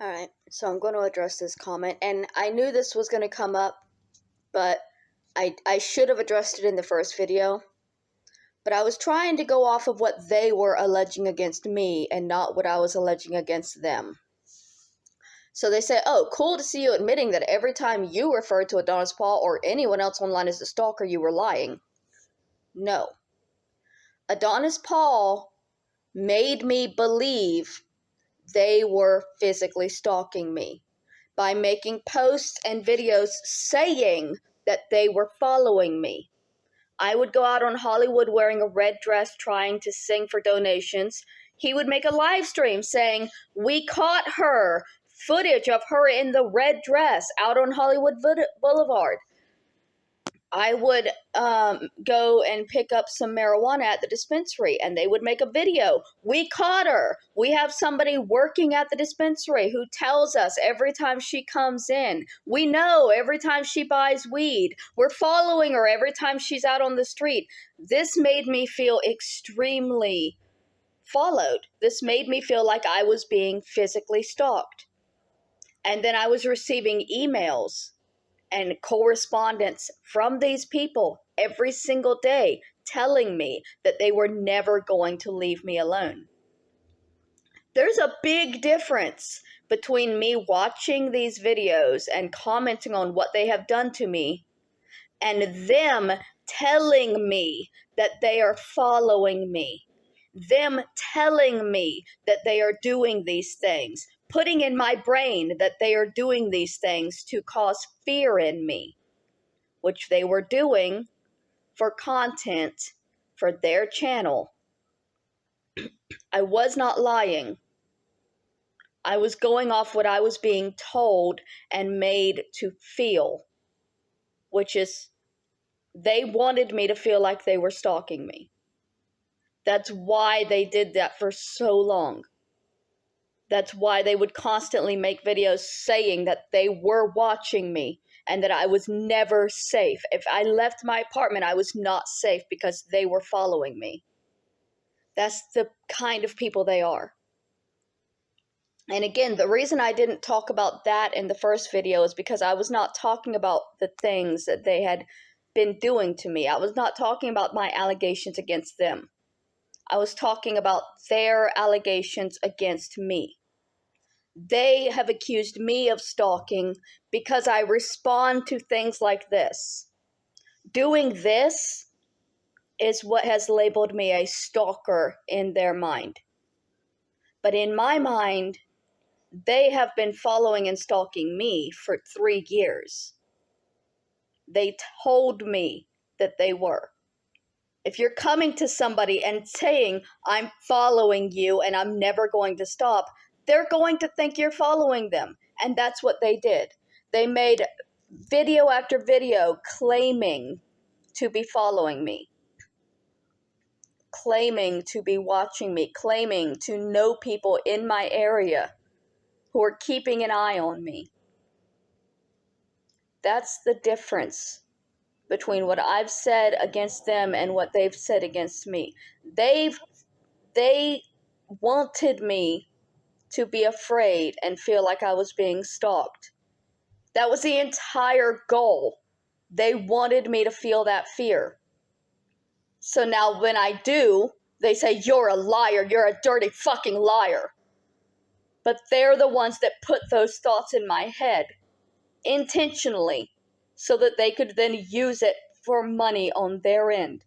Alright, so I'm going to address this comment, and I knew this was going to come up, but I should have addressed it in the first video. But I was trying to go off of what they were alleging against me and not what I was alleging against them. So they say, oh, cool to see you admitting that every time you referred to Adonis Paul or anyone else online as a stalker, you were lying. No. Adonis Paul made me believe they were physically stalking me by making posts and videos saying that they were following me. I would go out on Hollywood wearing a red dress trying to sing for donations. He would make a live stream saying, we caught her, footage of her in the red dress out on Hollywood Boulevard. I would go and pick up some marijuana at the dispensary, and they would make a video. We caught her. We have somebody working at the dispensary who tells us every time she comes in. We know every time she buys weed. We're following her every time she's out on the street. This made me feel extremely followed. This made me feel like I was being physically stalked. And then I was receiving emails and correspondence from these people every single day telling me that they were never going to leave me alone. There's a big difference between me watching these videos and commenting on what they have done to me and them telling me that they are following me. Them telling me that they are doing these things, putting in my brain that they are doing these things to cause fear in me, which they were doing for content for their channel. I was not lying. I was going off what I was being told and made to feel, which is they wanted me to feel like they were stalking me. That's why they did that for so long. That's why they would constantly make videos saying that they were watching me and that I was never safe. If I left my apartment, I was not safe because they were following me. That's the kind of people they are. And again, the reason I didn't talk about that in the first video is because I was not talking about the things that they had been doing to me. I was not talking about my allegations against them. I was talking about their allegations against me. They have accused me of stalking because I respond to things like this. Doing this is what has labeled me a stalker in their mind. But in my mind, they have been following and stalking me for 3 years. They told me that they were. If you're coming to somebody and saying, I'm following you and I'm never going to stop, they're going to think you're following them. And that's what they did. They made video after video claiming to be following me, claiming to be watching me, claiming to know people in my area who are keeping an eye on me. That's the difference between what I've said against them and what they've said against me. They wanted me to be afraid and feel like I was being stalked. That was the entire goal. They wanted me to feel that fear. So now when I do, they say, you're a liar, you're a dirty fucking liar. But they're the ones that put those thoughts in my head intentionally so that they could then use it for money on their end.